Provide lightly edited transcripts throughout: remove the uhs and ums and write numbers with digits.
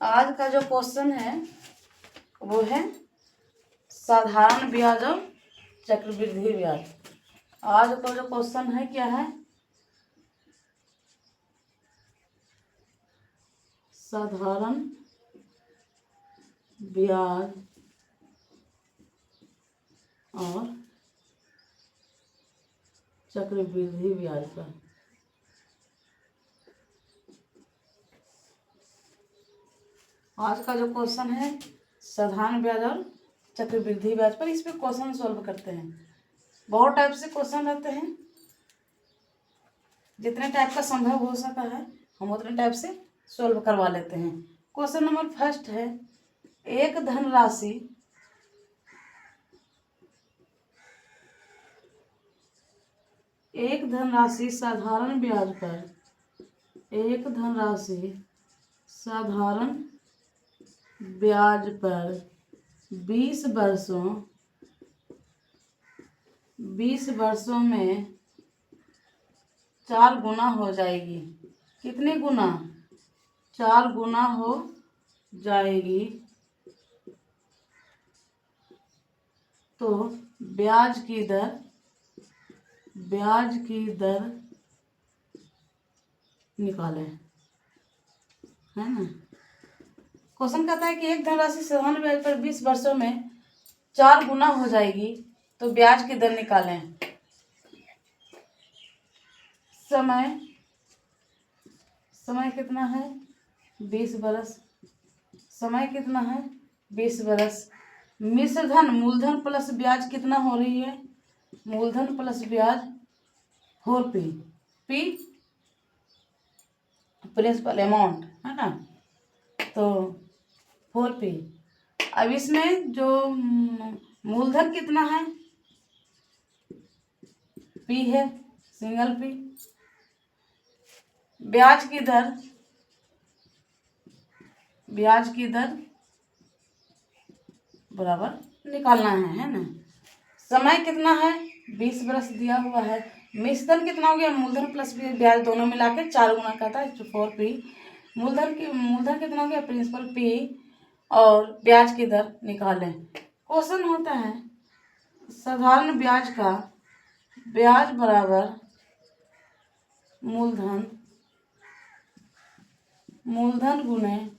आज का जो क्वेश्चन है वो है साधारण ब्याज और चक्रवृद्धि ब्याज। आज का जो क्वेश्चन है क्या है, साधारण ब्याज और चक्रवृद्धि ब्याज का। आज का जो क्वेश्चन है साधारण ब्याज और चक्रवृद्धि ब्याज पर, इस पे क्वेश्चन सॉल्व करते हैं। बहुत टाइप से क्वेश्चन रहते हैं, जितने टाइप का संभव हो सका है हम उतने टाइप से सॉल्व करवा लेते हैं। क्वेश्चन नंबर फर्स्ट है, एक धनराशि साधारण ब्याज पर, एक धनराशि साधारण ब्याज पर 20 वर्षों में 4 गुना हो जाएगी। कितने गुना? 4 गुना हो जाएगी। तो ब्याज की दर निकालें, है ना। क्वेश्चन कहता है कि एक धनराशि साधारण ब्याज पर 20 वर्षों में 4 गुना हो जाएगी, तो ब्याज की दर निकालें। समय कितना है? 20 वर्ष। समय कितना है? 20 वर्ष। मिश्रधन मूलधन प्लस ब्याज कितना हो रही है? मूलधन प्लस ब्याज 4p, p प्रिंसिपल अमाउंट, है ना, तो 4p। अब इसमें जो मूलधन कितना है? p है, सिंगल p। ब्याज की दर बराबर निकालना है ना। समय कितना है? 20 वर्ष दिया हुआ है। मिश्रधन कितना हो गया? मूलधन प्लस ब्याज दोनों मिला के 4 गुना कहता है, 4p। मूलधन कितना हो गया? प्रिंसिपल p, और ब्याज की दर निकालें। क्वेश्चन होता है साधारण ब्याज का ब्याज बराबर मूलधन गुने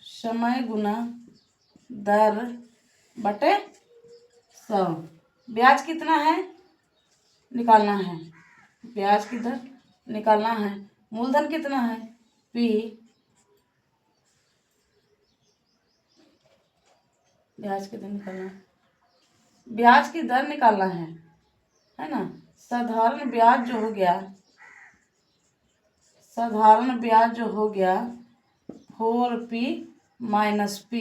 समय गुना दर बटे 100। ब्याज कितना है निकालना है, ब्याज की दर निकालना है। मूलधन कितना है? p, ब्याज की दर निकालना है, ब्याज की दर निकालना है ना। साधारण ब्याज जो हो गया 4p माइनस p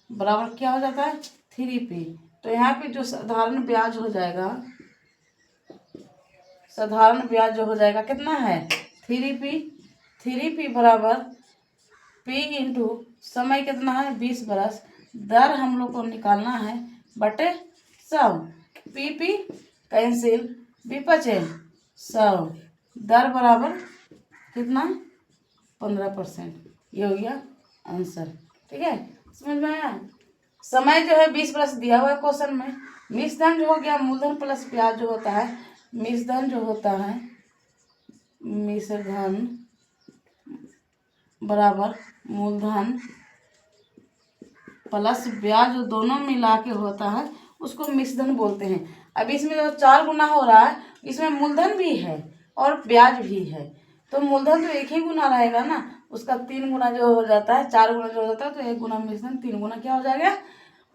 बराबर क्या हो जाता है? 3p। तो यहाँ पे जो साधारण ब्याज जो हो जाएगा कितना है? 3p। 3p बराबर p इंटू समय कितना है? 20 वर्ष। दर हम लोग को निकालना है बटे 100। p कैंसिल, b बचे 100। दर बराबर कितना? 15%। ये हो गया आंसर। ठीक है, समझ में आया। समय जो है 20 वर्ष दिया हुआ है क्वेश्चन में। मिश्रधन जो हो गया मूलधन प्लस ब्याज जो होता है, मिश्रधन बराबर मूलधन प्लस ब्याज जो दोनों मिला के होता है उसको मिश्रधन बोलते हैं। अब इसमें जो 4 गुना हो रहा है, इसमें मूलधन भी है और ब्याज भी है, तो मूलधन तो एक ही गुना रहेगा ना, उसका 3 गुना जो हो जाता है, 4 गुना जो हो जाता है, तो 1 गुना मिश्रधन, 3 गुना क्या हो जाएगा?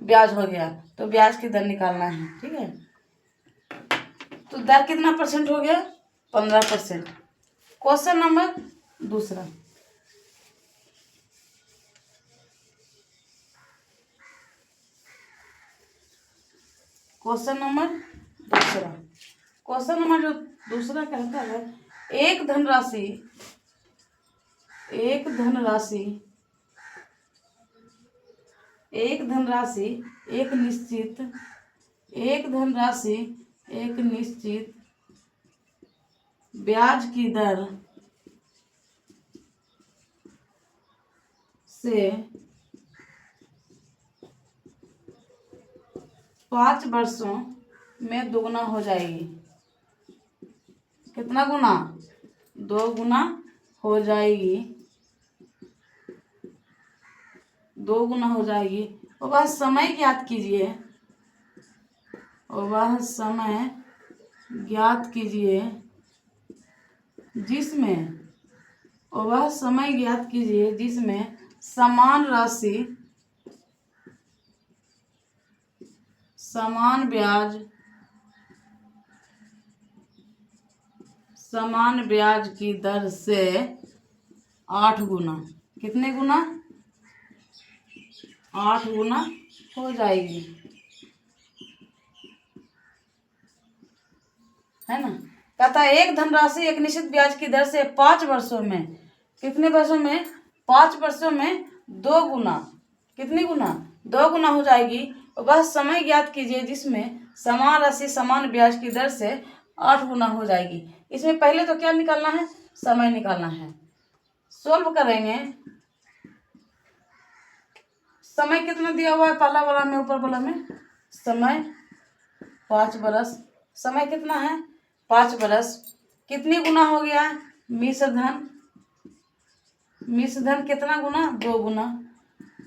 ब्याज हो गया। तो ब्याज की दर निकालना है। ठीक है, तो दर कितना परसेंट हो गया? 15%। क्वेश्चन नंबर दूसरा, क्वेश्चन नंबर जो दूसरा कहता है, एक धनराशि एक निश्चित ब्याज की दर से 5 वर्षों में दोगुना हो जाएगी। कितना गुना? 2 गुना हो जाएगी। 2 गुना हो जाएगी। और वह समय ज्ञात कीजिए। और वह समय ज्ञात कीजिए जिसमें और वह समय ज्ञात कीजिए जिसमें समान राशि समान ब्याज की दर से 8 गुना। कितने गुना? 8 गुना हो जाएगी, है ना। कहता है एक धनराशि एक निश्चित ब्याज की दर से 5 वर्षों में, कितने वर्षों में? 5 वर्षों में 2 गुना। कितनी गुना? 2 गुना हो जाएगी। वह समय ज्ञात कीजिए जिसमें समान राशि समान ब्याज की दर से 8 गुना हो जाएगी। इसमें पहले तो क्या निकालना है? समय निकालना है। सोल्व करेंगे। समय कितना दिया हुआ है? पहला वाला में, ऊपर वाला में समय 5 बरस। समय कितना है? 5 बरस। कितनी गुना हो गया? मिश्रधन। मिश्रधन कितना गुना? 2 गुना।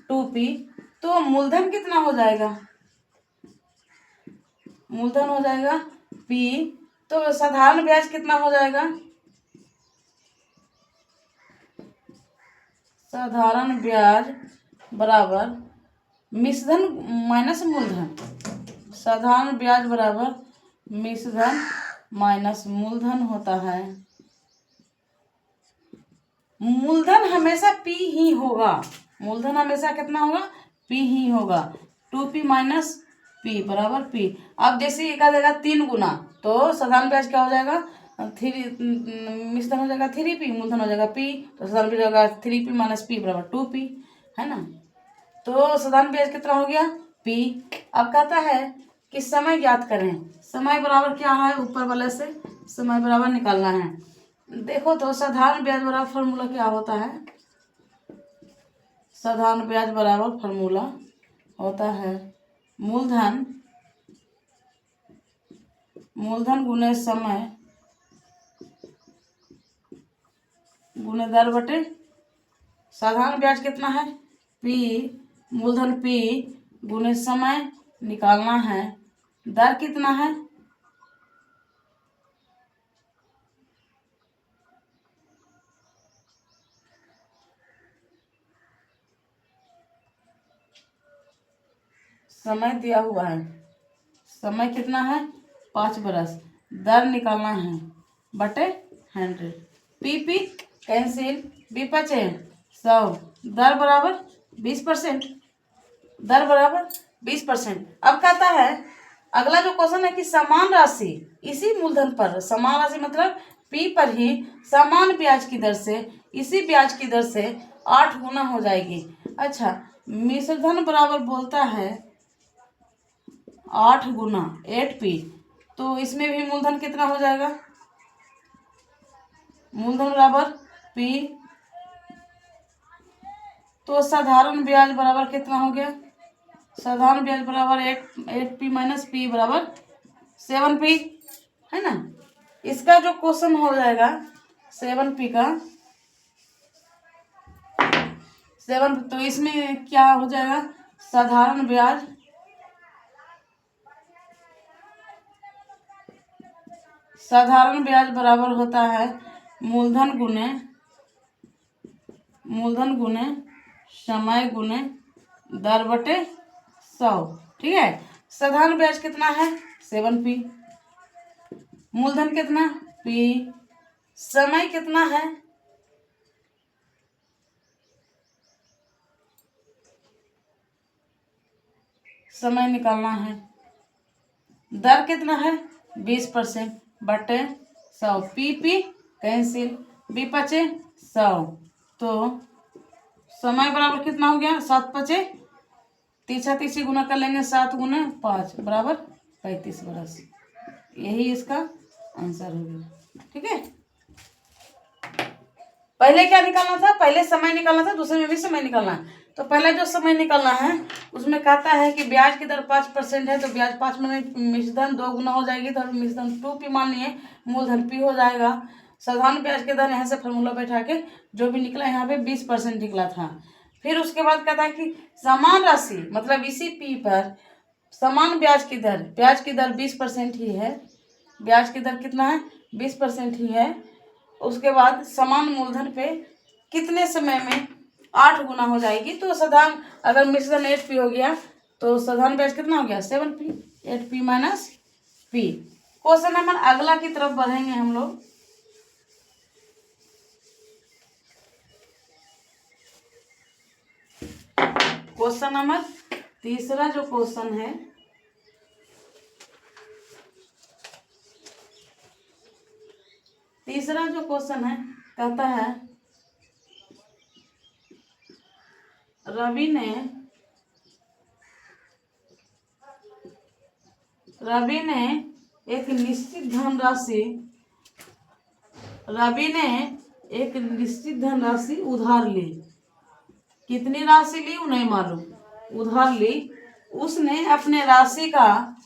2p। तो मूलधन कितना हो जाएगा? मूलधन हो जाएगा p। तो साधारण ब्याज कितना हो जाएगा? साधारण ब्याज बराबर मिश्रधन माइनस मूलधन। साधारण ब्याज बराबर मिश्रधन माइनस मूलधन होता है। मूलधन हमेशा p ही होगा। मूलधन हमेशा कितना होगा? p ही होगा। 2p माइनस p बराबर p। अब जैसे एक आ जाएगा 3 गुना, तो साधारण ब्याज क्या हो जाएगा? मिश्रधन हो जाएगा 3p, मूलधन हो जाएगा p। तो साधारण ब्याज होगा 3p माइनस p बराबर 2p, है ना। तो साधारण ब्याज कितना हो गया? p। अब कहता है कि समय ज्ञात करें। समय बराबर क्या है? ऊपर वाले से समय बराबर निकालना है। देखो तो साधारण ब्याज बराबर फॉर्मूला क्या होता है? साधारण ब्याज बराबर फॉर्मूला होता है मूलधन गुने समय गुने दर बटे। साधारण ब्याज कितना है? p। मूलधन p गुने समय निकालना है। दर कितना है? समय दिया हुआ है। समय कितना है? 5 बरस। दर निकालना है बटे 100। p कैंसिल, b बचे 100। दर बराबर 20%। दर बराबर 20%। अब कहता है अगला जो क्वेश्चन है कि समान राशि इसी मूलधन पर, समान राशि मतलब p पर ही समान ब्याज की दर से, इसी ब्याज की दर से 8 गुना हो जाएगी। अच्छा, मिश्रधन बराबर बोलता है 8 गुना 8p। तो इसमें भी मूलधन कितना हो जाएगा? मूलधन बराबर p। तो साधारण ब्याज बराबर कितना हो गया? साधारण ब्याज बराबर 8p माइनस p बराबर 7p, है ना। इसका जो क्वेश्चन हो जाएगा 7p का 7, तो इसमें क्या हो जाएगा? साधारण ब्याज बराबर होता है मूलधन गुने समय गुने दर बटे 100। ठीक है। साधारण ब्याज कितना है? 7p। मूलधन कितना? p। समय कितना है? समय निकालना है। दर कितना है? 20% बटे 100। p कैंसिल, b बचे 100। तो समय बराबर कितना हो गया? 7 बचे, तीसरा तीसरी गुना कर लेंगे, 7 गुना 5 बराबर 35 बरस। यही इसका आंसर हो गया। ठीक है। पहले क्या निकालना था? पहले समय निकालना था, दूसरे में भी समय निकालना है। तो पहले जो समय निकालना है उसमें कहता है कि ब्याज की दर 5% है, तो ब्याज 5 में मिश्रधन 2 गुना हो जाएगी, तो मिश्रधन 2p मान लिए, मूलधन p हो जाएगा। साधारण ब्याज की दर यहाँ से फॉर्मूला बैठा के जो भी निकला यहाँ पे 20% निकला था। फिर उसके बाद कहता है कि समान राशि मतलब इसी p पर समान ब्याज की दर 20% ही है, ब्याज की दर कितना है 20% ही है। उसके बाद समान मूलधन पे कितने समय में 8 गुना हो जाएगी, तो साधारण अगर मिश्रण 8p हो गया तो साधारण ब्याज कितना हो गया 7p, 8p minus p। Question number अगला की तरफ बढ़ेंगे हम लोग। क्वेश्चन नंबर तीसरा जो क्वेश्चन है, तीसरा जो क्वेश्चन है कहता है रवि ने एक निश्चित धनराशि उधार ली। कितनी राशि ली उन्हें मालूम, उधार ली। उसने अपनी राशि का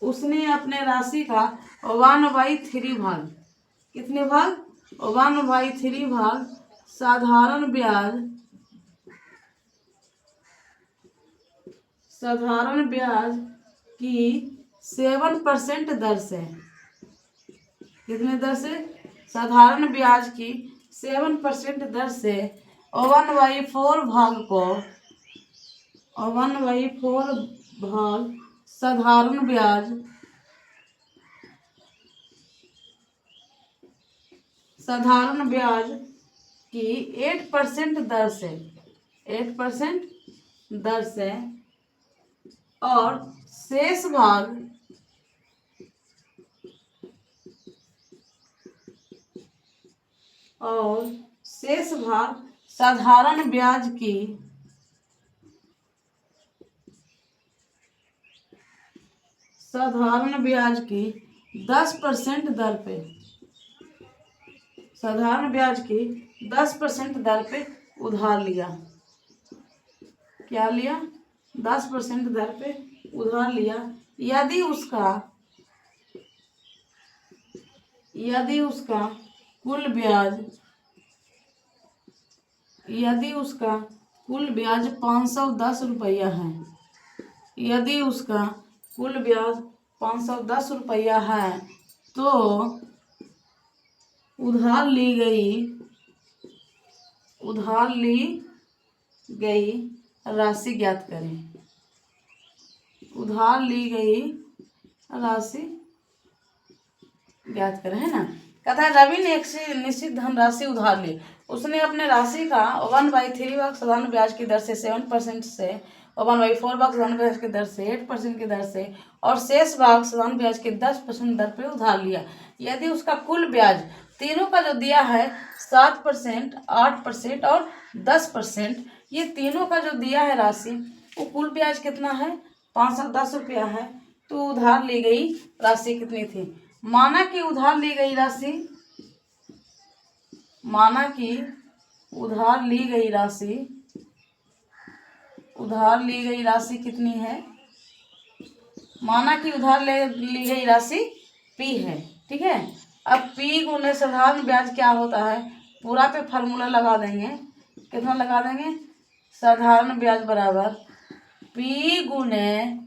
1/3 भाग, कितने भाग 1/3 भाग साधारण ब्याज की 7% दर से, कितने दर से साधारण ब्याज की 7% दर से 1/4 भाग को 1/4 भाग साधारण ब्याज की 8% दर से और शेष भाग साधारण ब्याज की 10% दर पे, साधारण ब्याज की 10% दर पे उधार लिया। क्या लिया 10% दर पे उधार लिया। यदि उसका कुल ब्याज 510 रुपया है, यदि उसका कुल ब्याज 510 रुपया है तो उधार ली गई राशि ज्ञात करें। उधार ली गई राशि ज्ञात करें, है ना। कहता है रवि ने एक निश्चित धनराशि उधार ली। उसने अपने राशि का 1/3 भाग साधारण ब्याज की दर से 7% से 1/4 भाग साधारण ब्याज की दर से 8% की दर से और शेष भाग साधारण ब्याज की 10% दर पे उधार लिया। यदि उसका कुल ब्याज तीनों का जो दिया है 7%, 8% और 10%, ये तीनों का जो दिया है राशि वो कुल ब्याज कितना है 510 रुपया है। तो उधार ली गई राशि कितनी थी। माना कि उधार ली गई राशि कितनी है। माना कि उधार ली गई राशि p है, ठीक है। अब p गुने साधारण ब्याज क्या होता है, पूरा पे फार्मूला लगा देंगे। कितना लगा देंगे, साधारण ब्याज बराबर p गुने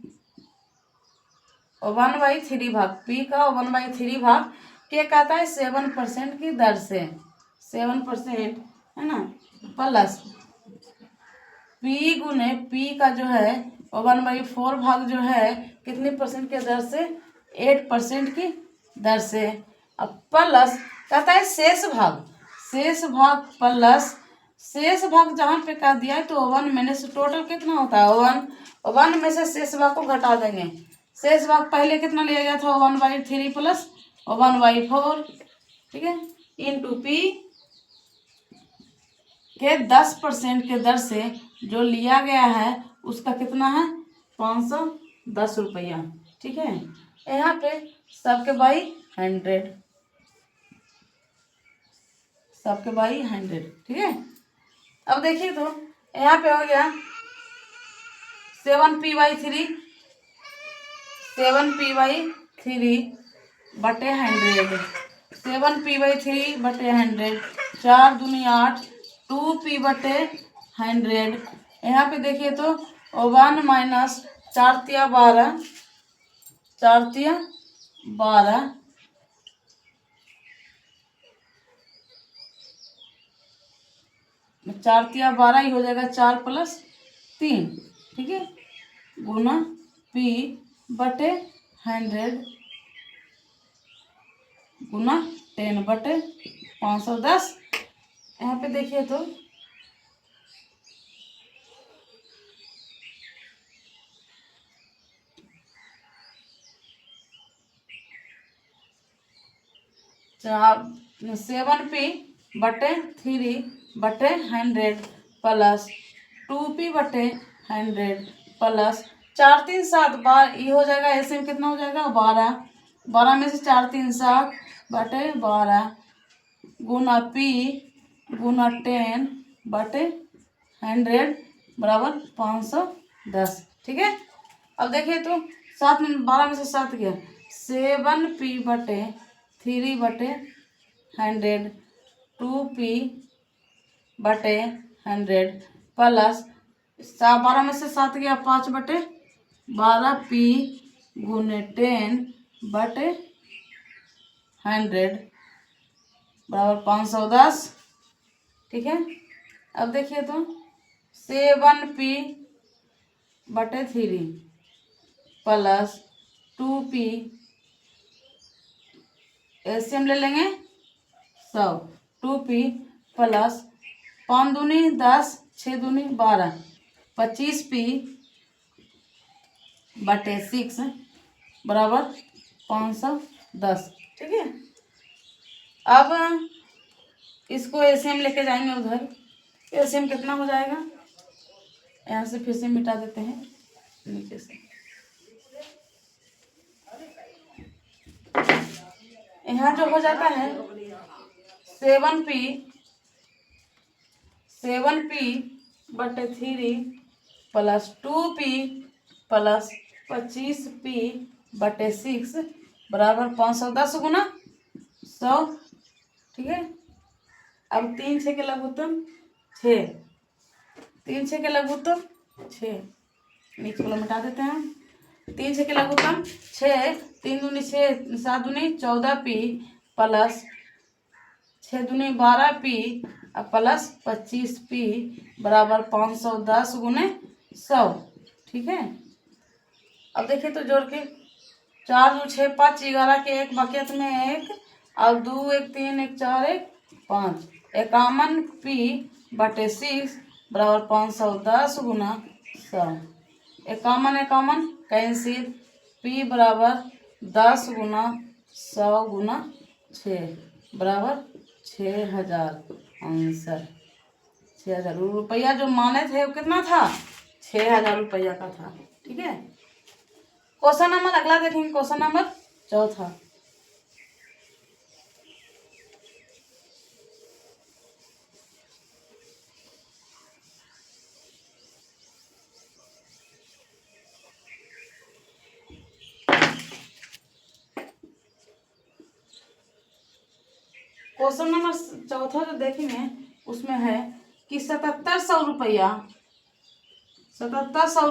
1/3 भाग, p का 1/3 भाग क्या कहता है 7% की दर से, 7% है ना, प्लस p गुने p का जो है 1/4 भाग जो है कितनी परसेंट के दर से 8% की दर से। अब प्लस कहता है शेष भाग प्लस शेष भाग जहाँ पे कर दिया है तो 1 में से टोटल कितना होता है 1 में से शेष भाग को घटा देंगे। शेष भाग पहले कितना लिया गया था 1/3 प्लस 1/4, ठीक है, इंटू p के 10% के दर से जो लिया गया है उसका कितना है 510 रुपया, ठीक है। यहाँ पे सबके बाई 100, सबके बाई 100। ठीक है, अब देखिए तो यहाँ पे हो गया 7p/3, 7p/3 बटे 100, 7p/3 / 100, 4 दूनी 8, 2p/100। यहाँ पे देखिए तो 1 - 4 × 12, 4 × 12, 4 × 12 ही हो जाएगा, 4 + 3। ठीक है, गुना p/100 गुना 10/510। यहाँ पे देखिए तो 7p/3 प्लस 2p/100 प्लस 4 3 7 बार ये हो जाएगा। ऐसे में कितना हो जाएगा 12, 12 में से 4 3 7 बटे 12 गुना p गुना 10/100 बराबर 510। ठीक है, अब देखिए तो 7 में 12 में से 7 गया, 7p/3 / 100, 2p/100 प्लस 12 में से 7 गया, 5/12 p गुने 10/100 बराबर 510। ठीक है, अब देखिए तो 7p/3 प्लस 2p, एलसीएम ले लेंगे 100, 2p प्लस 5 दूनी 10, 6 दूनी 12, 25p/6 बराबर 510। ठीक है, अब इसको एलसीएम लेके जाएंगे उधर। एलसीएम कितना हो जाएगा, यहाँ से फिर से मिटा देते हैं नीचे से। यहाँ जो हो जाता है 7p/3 plus 2p plus 25p/6 बराबर 510 गुना 100। ठीक है, अब 3 6 के लघुत्तम 6, 3 6 के लघुत्तम 6, नीचे वाला मिटा देते हैं। 3 6 के लघुत्तम 6, 3 दूनी 6, 7 दूनी 14p प्लस 6 दूनी 12p प्लस 25p बराबर 510 गुने 100। ठीक है, अब देखिए तो जोड़ के 4 2 6 5 11 के 1 बकेट में 1 और 2 1 3 1 4 1 5, 51p/6 बराबर 510 गुना 100। 51 कैंसिल, p बराबर 10 गुना 100 गुना 6 बराबर 6000। आंसर 6000 रुपया जो माने थे वो कितना था, 6000 रुपया का था। ठीक है, क्वेश्चन नंबर अगला देखेंगे, क्वेश्चन नंबर 4। क्वेश्चन नंबर 4 जो देखेंगे उसमें है कि 7700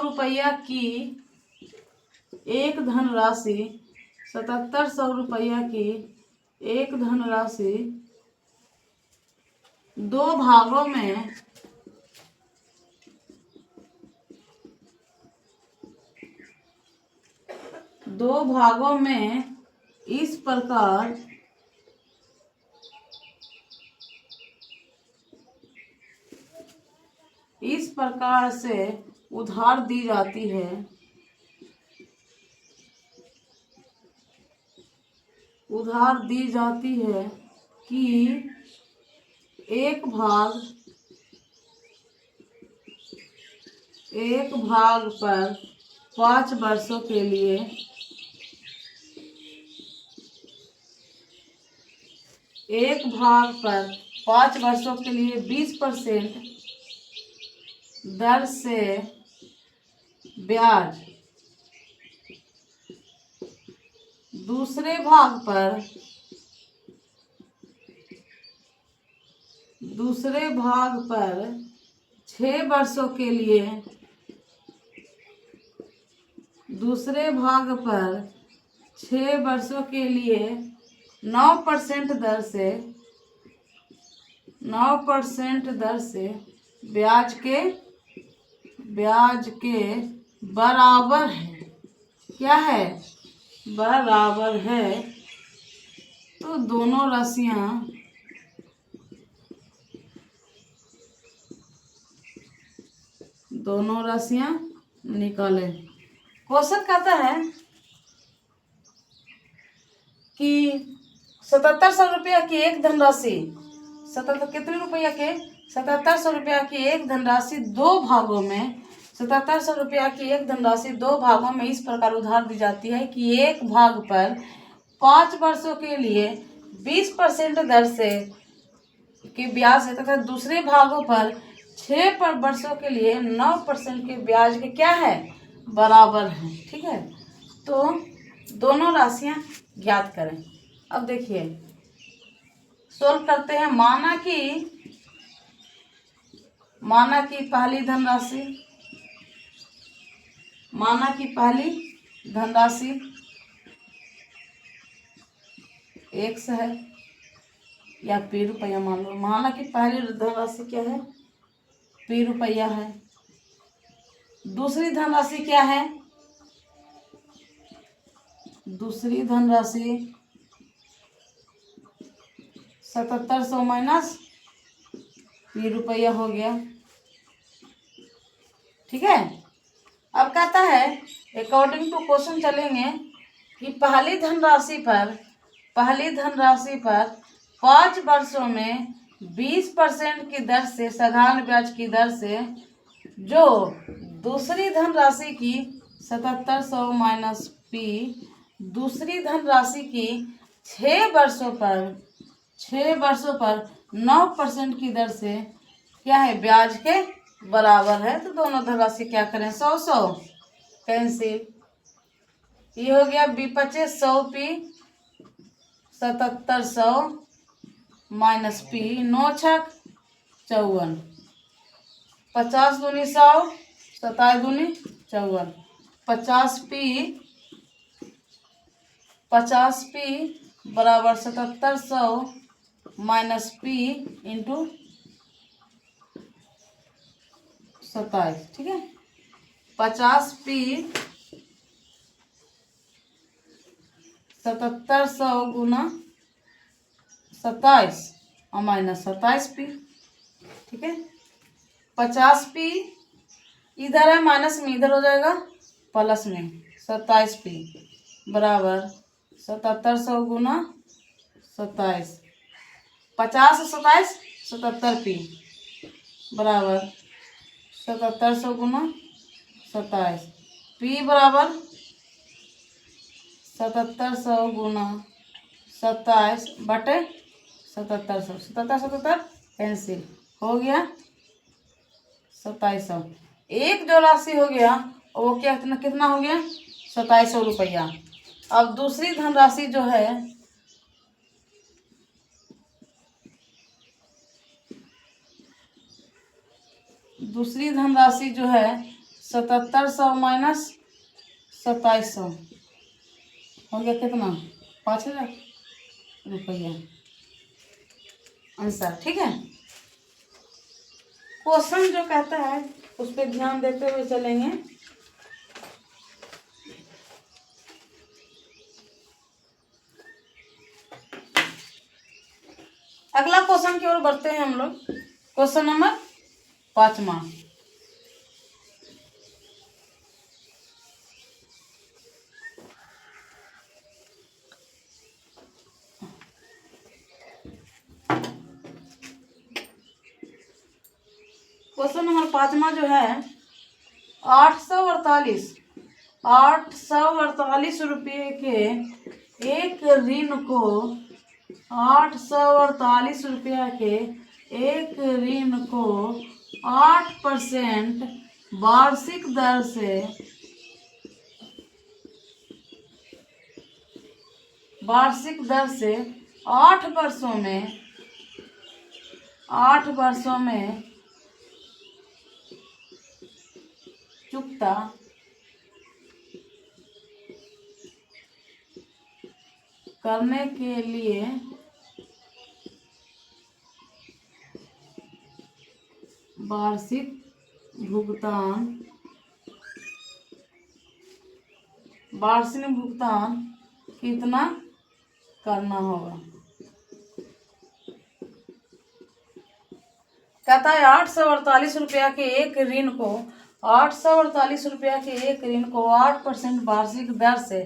रुपया की एक धनराशि 7700 रुपया की एक धनराशि दो भागों में इस प्रकार से उधार दी जाती है। कि एक भाग पर 5 वर्षों के लिए एक भाग पर 5 वर्षों के लिए 20% दर से ब्याज, दूसरे भाग पर 6 वर्षों के लिए, दूसरे भाग पर 6 वर्षों के लिए 9% दर से, 9% दर से ब्याज के बराबर है। क्या है? बराबर है। तो दोनों राशियां निकालें। क्वेश्चन कहता है कि 7700 रुपया की एक धनराशि, 77 कितने रुपया के 7700 रुपया की एक धनराशि दो भागों में, 7700 रुपया की एक धनराशि दो भागों में इस प्रकार उधार दी जाती है कि एक भाग पर 5 वर्षों के लिए 20% दर से की ब्याज है तथा दूसरे भागों पर 6 वर्षों के लिए 9% के ब्याज के क्या है? बराबर है। ठीक है, तो दोनों राशियां ज्ञात करें। अब देखिए सोल्व करते हैं। माना कि पहली धनराशि x है या p रुपया मान लो। माना कि पहली धनराशि क्या है? p रुपया है। दूसरी धनराशि क्या है? दूसरी धनराशि 7700 माइनस p रुपया हो गया। ठीक है, अब कहता है अकॉर्डिंग टू क्वेश्चन चलेंगे कि पहली धनराशि पर 5 वर्षों में 20% की दर से, साधारण ब्याज की दर से, जो दूसरी धनराशि की 7700 माइनस p, दूसरी धनराशि की 6 वर्षों पर 9% की दर से क्या है? ब्याज के बराबर है। तो दोनों धनराशि क्या करें? 100 कैंसिल। ये हो गया 100p 7700 माइनस p, 9 छक 54, 50 दूनी 100, 27 दूनी 54, 50p बराबर 7700 माइनस p इंटू 27। ठीक है, 50p 7700 गुना 27 और माइनस 27p। ठीक है, 50p इधर है माइनस में, इधर हो जाएगा प्लस में, 27p बराबर 7700 गुना 27, 50 27 77p बराबर 7700 गुना 27, p बराबर 7700 गुना 27 बटे 7700, 77 कैंसिल हो गया 2700। एक जो राशि हो गया वो क्या कितना हो गया? 2700 रुपया। अब दूसरी धनराशि जो है दूसरी धनराशि जो है 7700 माइनस 2700 हो गया कितना? 5000 रुपया आंसर। ठीक है, क्वेश्चन जो कहता है उस पर ध्यान देते हुए चलेंगे। अगला क्वेश्चन की ओर बढ़ते हैं हम लोग। क्वेश्चन नंबर 5वां। क्वेश्चन नंबर 5वां जो है 848 रुपये के एक ऋण को ₹848 के एक ऋण को 8% वार्षिक दर से 8 वर्षों में चुकता करने के लिए वार्षिक भुगतान कितना करना होगा। कहता है ₹848 के एक ऋण को 8% वार्षिक दर से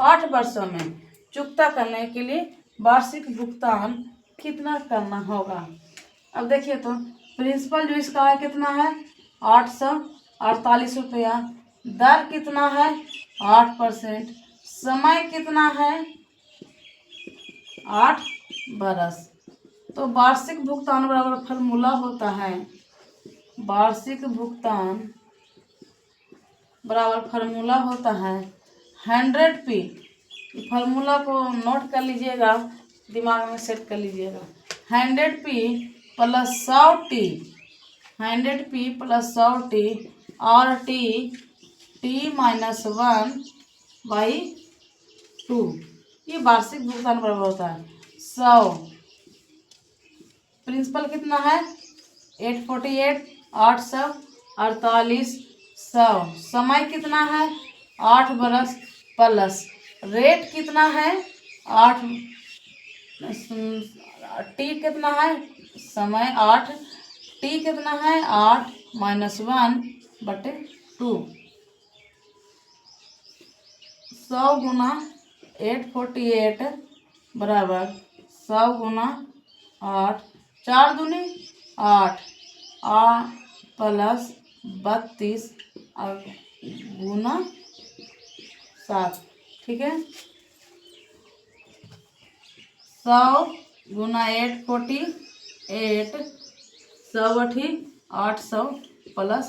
8 वर्षों में चुकता करने के लिए वार्षिक भुगतान कितना करना होगा। अब देखिए तो प्रिंसिपल जो इसका है कितना है ₹848, दर कितना है 8%, समय कितना है 8 बरस। तो वार्षिक भुगतान बराबर फॉर्मूला होता है, वार्षिक भुगतान बराबर फॉर्मूला होता है 100p। फॉर्मूला को नोट कर लीजिएगा, दिमाग में सेट कर लीजिएगा। 100p plus 100t, 100p plus 100t और t-1/2। ये वार्षिक भुगतान बराबर होता है 100। प्रिंसिपल कितना है 848, 848, 100। समय कितना है 8 बरस प्लस रेट कितना है 8, टी कितना है समय 8, टी कितना है 8 -1/2। 100 गुना 848 बराबर 100 गुना 8, 4 दूनी 8 प्लस 32 गुना 7। ठीक है, 100 गुना 848, 100 800 प्लस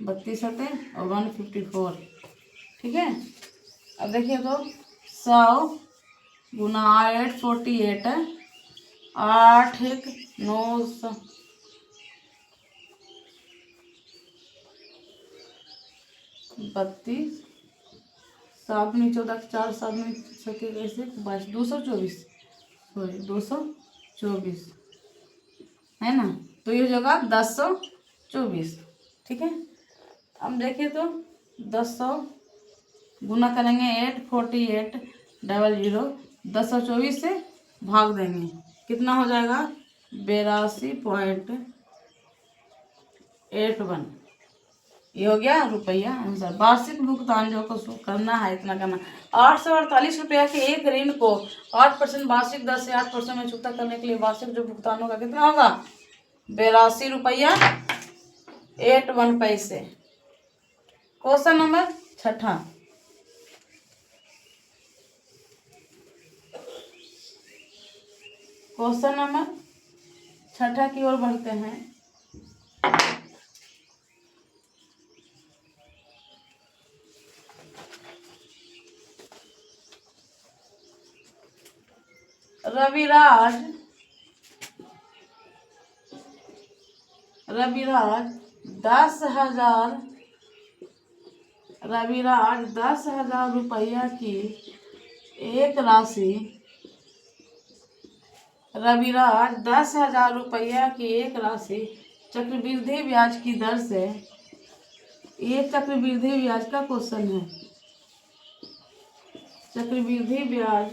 32 और 154। ठीक है, अब देखिए तो 100 गुना 848, 8 9 32, 7 में 14, 4 7 में 22, 224, सॉरी 224 है ना। तो ये जगह 1024। ठीक है, अब देखिए तो 1000 गुना करेंगे 848 00, 1024 से भाग देंगे, कितना हो जाएगा 82.81। ये हो गया रुपया आंसर। वार्षिक भुगतान जो को करना है इतना करना। ₹848 के एक ऋण को 8% वार्षिक दर से 8 वर्षों में चुकता करने के लिए वार्षिक जो भुगतान होगा कितना होगा ₹82.81। Question number 6। क्वेश्चन नंबर 6 की ओर बढ़ते हैं। रविराज 10,000 रुपया की एक राशि चक्रवृद्धि ब्याज की दर से, ये चक्रवृद्धि ब्याज का क्वेश्चन है, चक्रवृद्धि ब्याज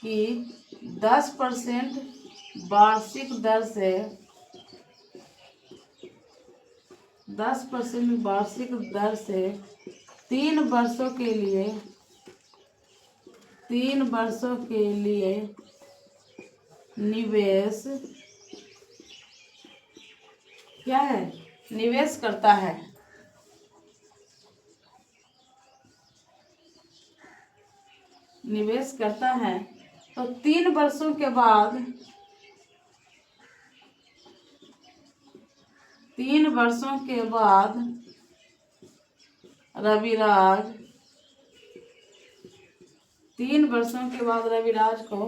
की 10% वार्षिक दर से 10% वार्षिक दर से 3 वर्षों के लिए निवेश क्या है निवेश करता है। तो 3 वर्षों के बाद 3 वर्षों के बाद रविराज 3 वर्षों के बाद रविराज को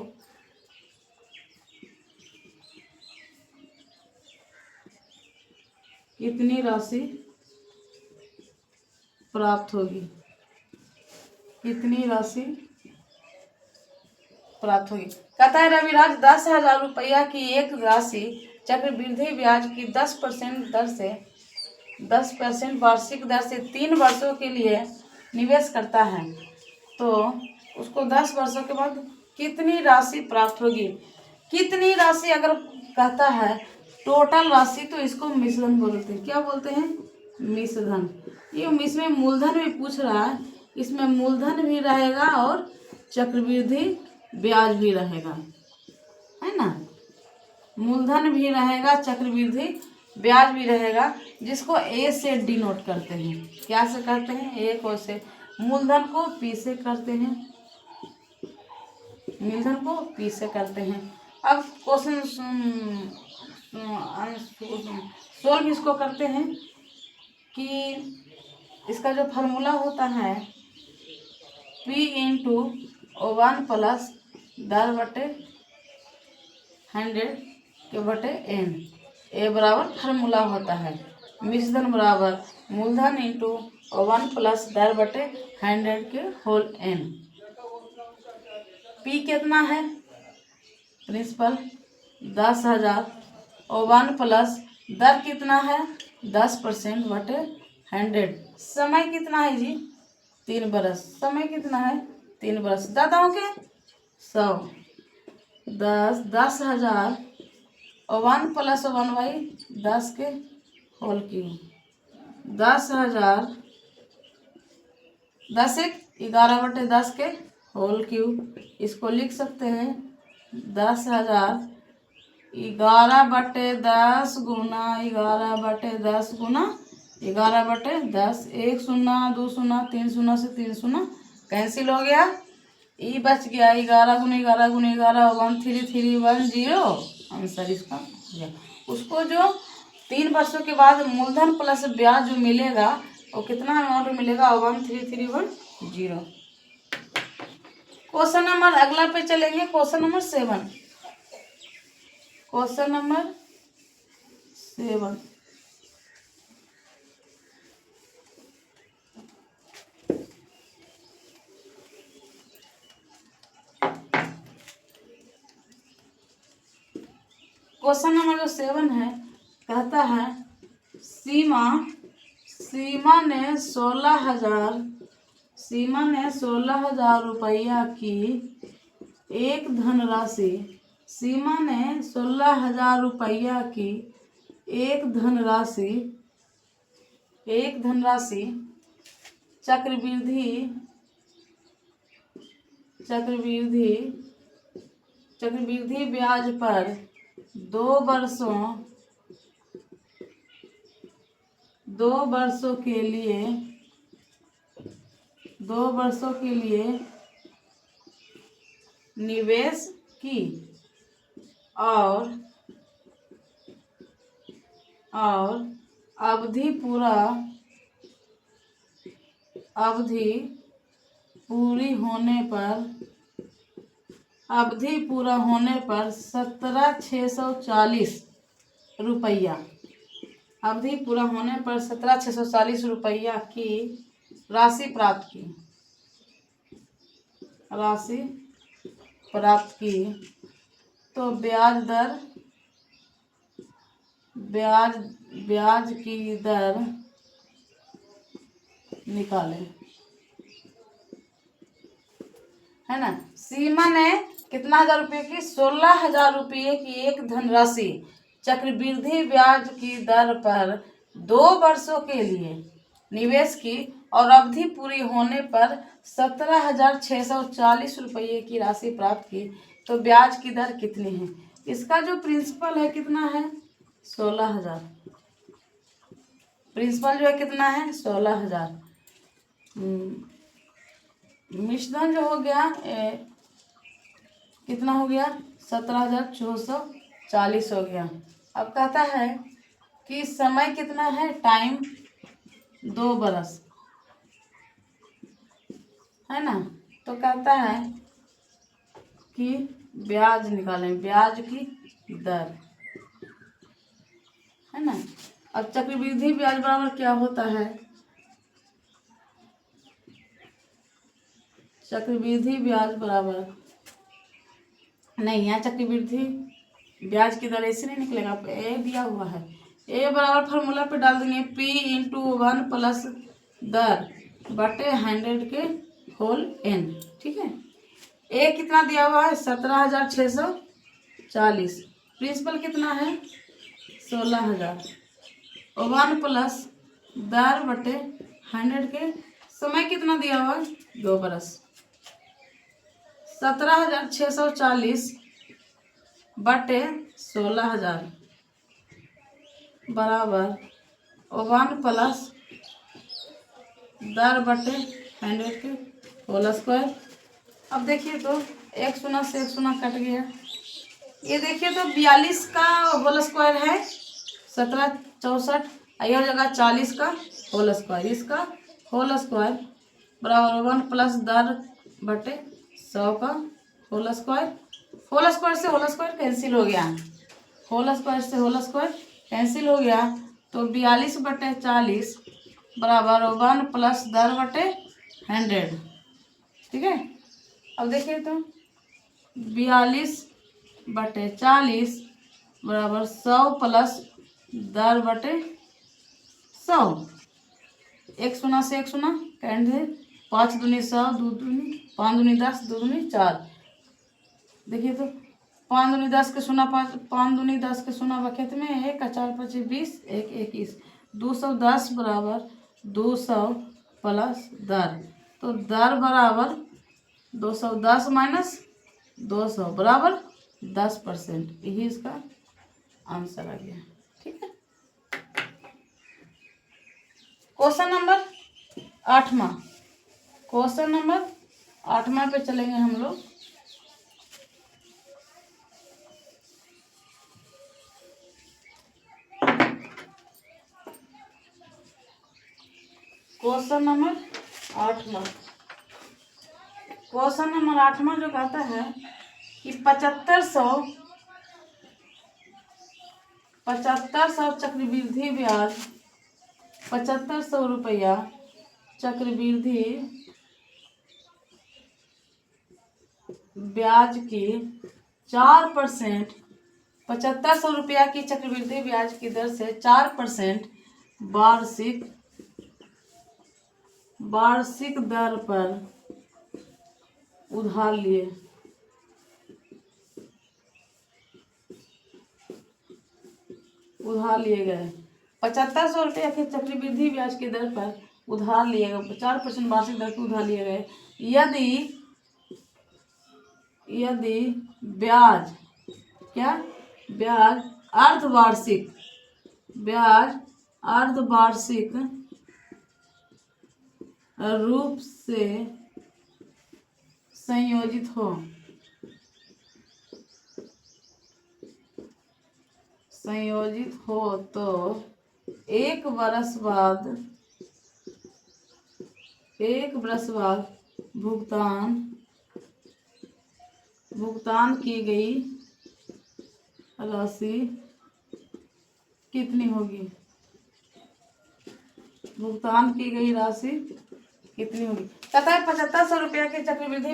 कितनी राशि प्राप्त होगी? कितनी राशि प्राप्त होगी? कहता है रविराज 10,000 रुपया की एक राशि चक्रवृद्धि ब्याज की 10% वार्षिक दर से 3 वर्षों के लिए निवेश करता है, तो उसको 10 वर्षों के बाद कितनी राशि प्राप्त होगी? कितनी राशि अगर कहता है टोटल राशि, तो इसको मिश्रधन बोलते हैं। क्या बोलते हैं? मिश्रधन। ये इसमें मूलधन भी पूछ रहा है, इसमें मूलधन भी रहेगा और चक्रवृद्धि ब्याज भी रहेगा, है ना। मूलधन भी रहेगा, चक्रवृद्धि ब्याज भी रहेगा, जिसको ए से डिनोट करते हैं। क्या से करते हैं? ए को से। मूलधन को पी से करते हैं, मूलधन को पी से करते हैं। अब क्वेश्चन सोल्व इसको करते हैं कि इसका जो फार्मूला होता है P इंटू 1 प्लस 10/100 के बटे n, ए बराबर फार्मूला होता है मिश्रधन बराबर मूलधन इंटू 1 प्लस 10/100 के होल n। P कितना है? प्रिंसिपल 10,000 और 1 प्लस दर कितना है? 10% बटे 100। समय कितना है जी? 3 बरस। समय कितना है? 3 बरस। दादाओं के 100 10,000 और 1 प्लस 1/10 के होल क्यूब 10,000 10 1 11/10 के होल क्यूब। इसको लिख सकते हैं 10,000 11/10 गुना 11/10 गुना 11/10। 1 शून्य 2 शून्य 3 शून्य से 3 शून्य कैंसिल हो गया। ई बच गया 11 गुना 11 गुना 11 13310। आंसर इसका हो गया। उसको जो 3 वर्षों के बाद मूलधन प्लस ब्याज जो मिलेगा वो कितना अमाउंट मिलेगा? 13310। क्वेश्चन नंबर अगला पे चलेंगे। Question number 7। Question number 7। Question number जो 7 है, कहता है सीमा ने 16,000 रुपया की एक धनराशि सीमा ने 16,000 रुपया की एक धनराशि चक्रवृद्धि ब्याज पर 2 वर्षों के लिए निवेश की और अवधि पूरा होने पर 17,640 रुपया अवधि पूरा होने पर 17,640 रुपया की राशि प्राप्त की। तो ब्याज की दर निकालें, है ना। सीमा ने कितना हजार रुपये की? 16,000 रुपये की एक धनराशि चक्रवृद्धि ब्याज की दर पर 2 वर्षों के लिए निवेश की और अवधि पूरी होने पर 17,640 रुपये की राशि प्राप्त की। तो ब्याज की दर कितनी है? इसका जो प्रिंसिपल है कितना है? 16,000। प्रिंसिपल जो है कितना है? 16,000। मिश्रधन जो हो गया कितना हो गया, 17,440 हो गया। अब कहता है कि समय कितना है, टाइम 2 बरस है ना। तो कहता है कि ब्याज निकालें, ब्याज की दर है ना। अब चक्रवृद्धि ब्याज बराबर क्या होता है, चक्रवृद्धि ब्याज बराबर, नहीं यहाँ चक्रवृद्धि ब्याज की दर ऐसे नहीं निकलेगा, ए दिया हुआ है, ए बराबर फार्मूला पे डाल देंगे P/1 प्लस दर बटे 100 के होल n, ठीक है। ए कितना दिया हुआ है, 17,640, प्रिंसिपल कितना है 16,000, 1 प्लस दर बटे 100 के, समय कितना दिया हुआ है 2 बरस, 17,640 बटे 16,000 बराबर 1 प्लस दर बटे 100 के होल स्क्वायर। अब देखिए तो 1 शून्य से 1 शून्य कट गया, ये देखिए तो 42 का होल स्क्वायर है 1764, यह हो जाएगा 40 का होल स्क्वायर, इसका होल स्क्वायर बराबर 1 प्लस दर बटे 100 का होल स्क्वायर, होल स्क्वायर से होल स्क्वायर कैंसिल हो गया, होल स्क्वायर से होल स्क्वायर कैंसिल हो गया, तो 42 बटे 40 बराबर 1 प्लस दर बटे 100, ठीक है। अब देखिए तो 42 बटे 40 बराबर 100 प्लस दर बटे 100, 1 शून्य से 1 शून्य कैंसिल, 5 दूनी 100, 2 दूनी 5 दूनी 10, 2 दूनी 4, देखिए तो 5 दूनी 10 के शून्य 5 दूनी 10 के शून्य बखेत में 1 का 4 5 20, 1 21, 210 बराबर 200 प्लस दर, तो दर बराबर 210 माइनस 200 बराबर 10%, यही इसका आंसर आ गया, ठीक है। क्वेश्चन नंबर 8वां, क्वेश्चन नंबर 8वां पे चलेंगे हम लोग। क्वेश्चन नंबर 8वां, क्वेश्चन नंबर 8वां जो कहता है कि 7500 चक्रवृद्धि ब्याज, 7500 रुपया चक्रवृद्धि ब्याज की 4%, 7500 रुपया की चक्रवृद्धि ब्याज की दर से 4% वार्षिक दर पर उधार लिए, गए 7500 रुपया के चक्रवृद्धि ब्याज की दर पर उधार लिए गए, 4% वार्षिक दर पर उधार लिए गए, यदि ब्याज क्या, ब्याज अर्धवार्षिक रूप से संयोजित हो तो 1 वर्ष बाद भुगतान की गई राशि कितनी होगी, भुगतान की गई राशि कितनी होगी। कहता है 7500 रुपया के चक्रवृद्धि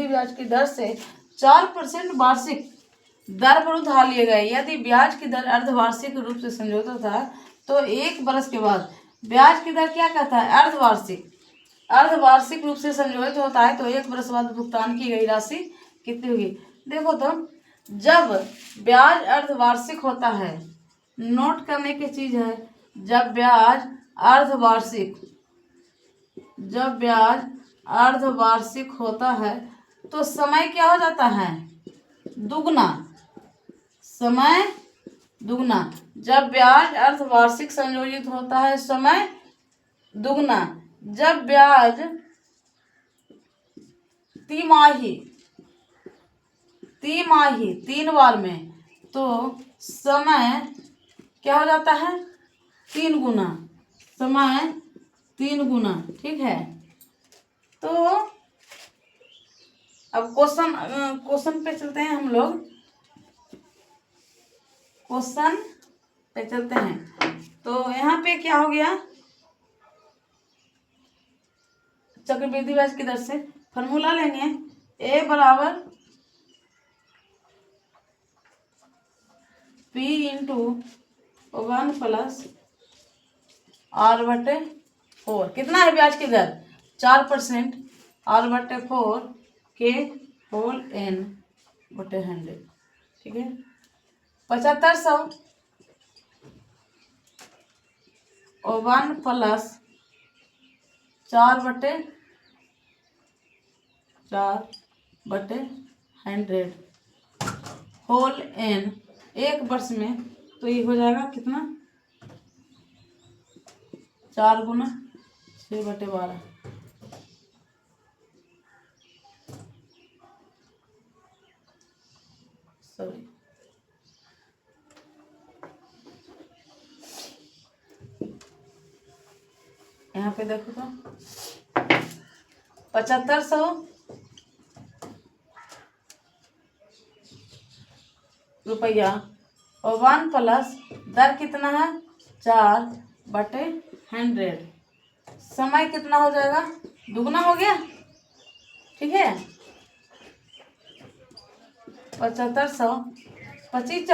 ब्याज की दर से 4% वार्षिक दर पर उधार लिए गए, यदि ब्याज की दर अर्धवार्षिक रूप से समझौता था तो 1 वर्ष के बाद ब्याज की दर क्या कहता है, अर्धवार्षिक रूप से संयोजित होता है तो 1 वर्ष बाद भुगतान की गई राशि कितनी होगी। देखो तो जब ब्याज अर्धवार्षिक होता है, नोट करने की चीज है, जब ब्याज अर्धवार्षिक होता है तो समय क्या हो जाता है, दुगना, समय दुगना, जब ब्याज अर्धवार्षिक संयोजित होता है समय दुगना, जब ब्याज तिमाही, तिमाही 3 बार में, तो समय क्या हो जाता है 3 गुना, समय 3 गुना। ठीक है, तो अब क्वेश्चन पे चलते हैं हम लोग, क्वेश्चन पे चलते हैं। तो यहाँ पे क्या हो गया, चक्रवृद्धि ब्याज की दर से फॉर्मूला लेंगे, ए बराबर P इंटू 1 प्लस R/4। कितना है ब्याज की दर 4%, R/4 के होल n/100। ठीक है, 7500 और 1 प्लस 4/100 होल n, एक वर्ष में, तो ये हो जाएगा कितना 4 गुना 6/12। सॉरी, यहाँ पे देखो तो 7500 रुपया और 1 प्लस दर कितना है 4/100, समय कितना हो जाएगा दुगना हो गया। ठीक है, 7500 25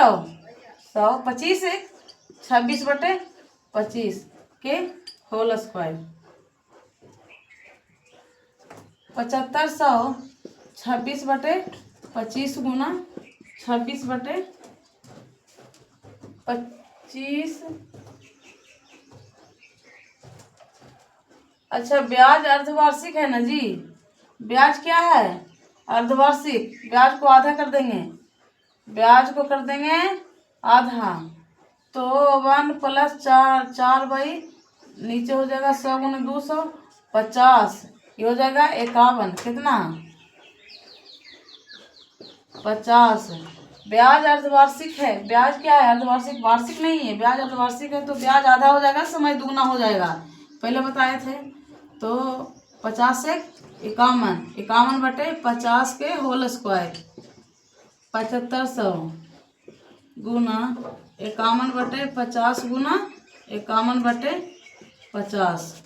100 25 26/25 के होल स्क्वायर। 7500 26/25 गुना 26/25। अच्छा, ब्याज अर्धवार्षिक है ना जी, ब्याज क्या है अर्धवार्षिक, ब्याज को आधा कर देंगे, ब्याज को कर देंगे आधा, तो 1 प्लस 4 बाई नीचे हो जाएगा 100 गुना 250, ये हो जाएगा 51। कितना 50। ब्याज अर्धवार्षिक है, ब्याज क्या है अर्धवार्षिक, वार्षिक नहीं है, ब्याज अर्धवार्षिक है, तो ब्याज आधा हो जाएगा, समय दुगना हो जाएगा, पहले बताए थे। तो 50 से 51, 51/50 के होल स्क्वायर, 7500 गुना 51/50 गुना 51/50,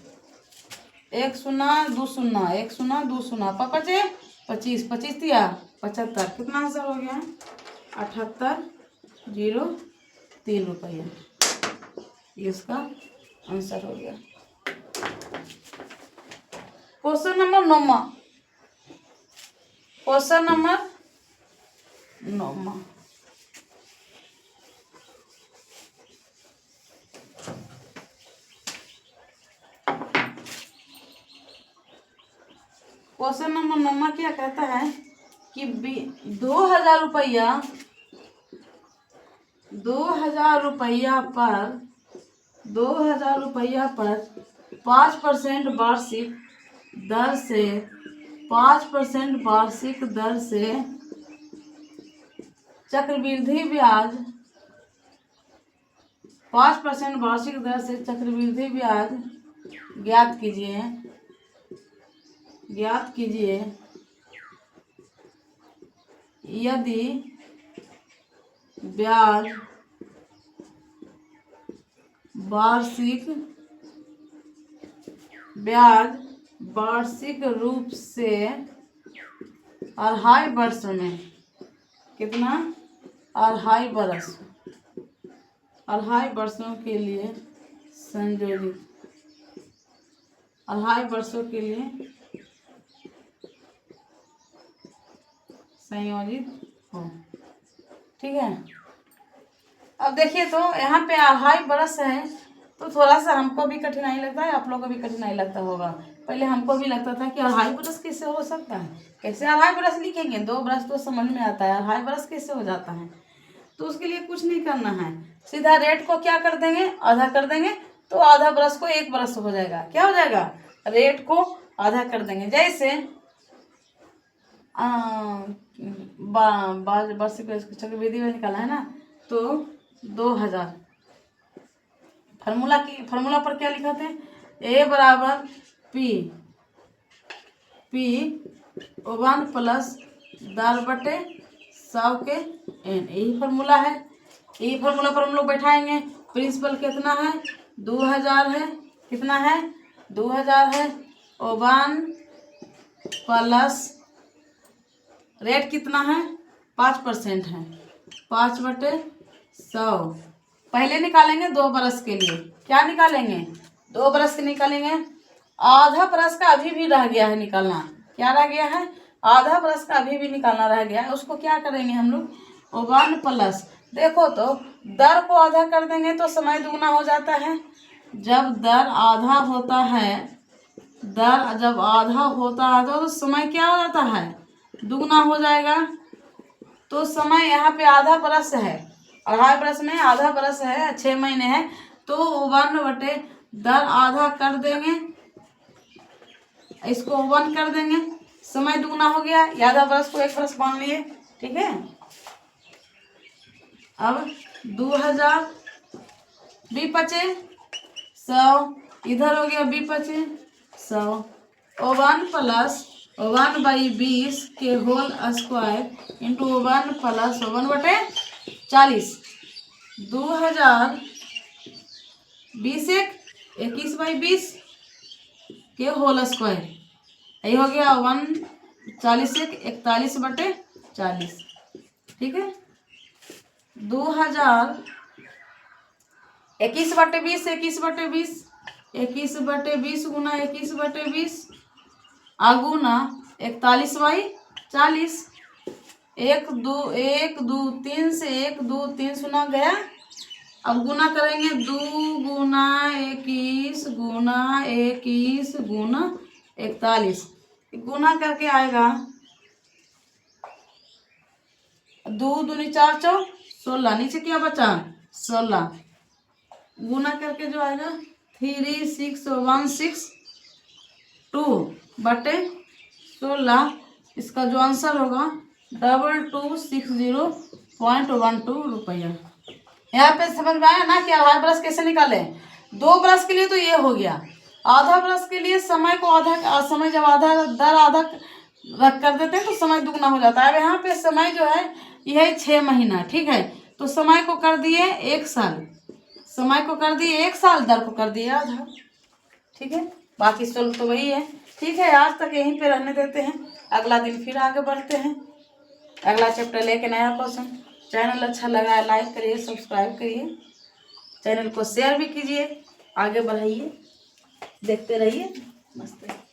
1 0 2 0 1 0 2 0 पचे 25 25 दिया 75, कितना आंसर हो गया 7803 रुपया, ये इसका आंसर हो गया। Question number 9, question number 9, question number 9 क्या कहता है कि 2000 रुपया 2000 रुपया पर 5% वार्षिक दर से 5% वार्षिक दर से चक्रवृद्धि ब्याज 5% वार्षिक दर से चक्रवृद्धि ब्याज ज्ञात कीजिए यदि ब्याज वार्षिक रूप से 2.5 वर्ष में, कितना 2.5 वर्ष, 2.5 वर्षों के लिए संयोजित, 2.5 वर्षों के लिए संयोजित हो। ठीक है, अब देखिए तो यहाँ पे 2.5 वर्ष है, तो थोड़ा सा हमको भी कठिनाई लगता है, आप लोगों को भी कठिनाई लगता होगा। पहले हमको भी लगता था कि 2.5 वर्ष कैसे हो सकता है, कैसे 2.5 वर्ष लिखेंगे, 2 वर्ष तो समझ में आता है, 2.5 वर्ष कैसे हो जाता है। तो उसके लिए कुछ नहीं करना है, सीधा रेट को क्या कर देंगे आधा कर देंगे, तो आधा वर्ष को 1 वर्ष हो जाएगा। क्या हो जाएगा, रेट को आधा कर देंगे। जैसे चक्रवृद्धि में निकाला है ना, तो 2000। फार्मूला पर क्या लिखा थे? ए बराबर पी 1 प्लस 10/100 के n, यही फार्मूला है। यही फार्मूला पर हम लोग बैठाएंगे। प्रिंसिपल कितना है? 2000 है। कितना है? 2000 है। 1 प्लस रेट कितना है? 5% है। 5/100 पहले निकालेंगे 2 बरस के लिए। क्या निकालेंगे? 2 बरस के निकालेंगे। आधा बरस का अभी भी रह गया है निकालना। क्या रह गया है? आधा बरस का अभी भी निकालना रह गया है। उसको क्या करेंगे हम लोग? 1 प्लस, देखो तो दर को आधा कर देंगे तो समय दुगना हो जाता है। जब दर आधा होता है, जब आधा होता है तो समय क्या हो जाता है? दुगना हो जाएगा। तो समय यहाँ पे आधा बरस है, अढ़ाई बरस में आधा बरस है, 6 महीने है, तो 1/10 आधा कर देंगे, इसको 1 कर देंगे, समय दुगना हो गया। आधा बरस को 1 बरस मान लिए, ठीक है। अब 2000 बी बचे 100, इधर हो गया बी बचे 100। 1 प्लस 1/20 के होल स्क्वायर इंटू 1 प्लस 1/40। 2000 20 21/20 के होल स्क्वायर, यही हो गया 1 40 41/40, ठीक है। 2000 21/20 21/20 21/20 गुना 21/20 आगुना 41/40। 1 2 3 से 1 2 3 सुना गया। अब गुना करेंगे 2 गुना 21 गुना 21 गुना 41, गुना करके आएगा 2 दूनी 4 4 16, नीचे क्या बचा? 16, गुना करके जो आएगा 3616/16, इसका जो आंसर होगा 2260.12 रुपया। यहाँ पे समझ में आया ना कि आधा ब्रश कैसे निकाले? 2 ब्रश के लिए तो ये हो गया। आधा ब्रश के लिए समय को आधा, समय जब आधा दर आधा रख कर देते हैं तो समय दुगना हो जाता है। अब यहाँ पे समय जो है यह 6 महीना, ठीक है। तो समय को कर दिए 1 साल, समय को कर दिए 1 साल, दर को कर दिए आधा, ठीक है। बाकी सोल्व तो वही है, ठीक है। आज तक यहीं पे रहने देते हैं, अगला दिन फिर आगे बढ़ते हैं, अगला चैप्टर लेके नया क्वेश्चन। चैनल अच्छा लगा है लाइक करिए, सब्सक्राइब करिए, चैनल को शेयर भी कीजिए, आगे बढ़ाइए, देखते रहिए। मस्त है।